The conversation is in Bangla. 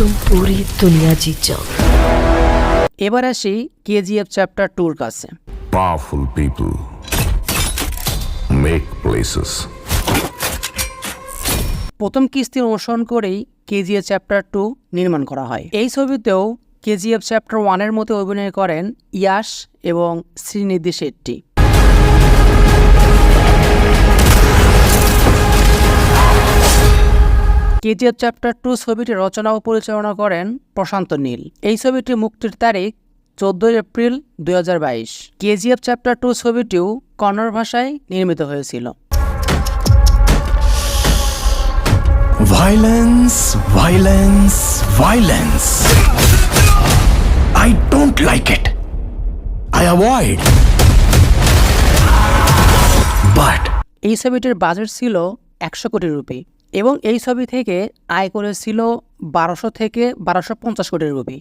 तुम पूरी दुनिया जीत जाओ। এবার আসি কেজিএফ চ্যাপ্টার 2 কাছে। Powerful people make places. প্রথম কিস্তির অনুসরণ করেই কেজিএফ চ্যাপ্টার 2 নির্মাণ করা হয়। এই ছবিতেও কেজিএফ চ্যাপ্টার 1 এর মতো অভিনয় করেন ইয়াশ এবং শ্রীনিধি শেট্টি। কেজিএফ চ্যাপ্টার 2 ছবিটি রচনা ও পরিচালনা করেন প্রশান্ত নীল। এই ছবিটি মুক্তির তারিখ 14 এপ্রিল 2022। কেজিএফ চ্যাপ্টার 2 ছবিটিও কন্নড় ভাষায় নির্মিত হয়েছিল। Violence, violence, violence. I don't like it. I avoid. But এই ছবিটির বাজেট ছিল 100 কোটি রুপি এবং এই ছবি থেকে আয় করেছিল 1200 থেকে 1250 কোটি রুপি।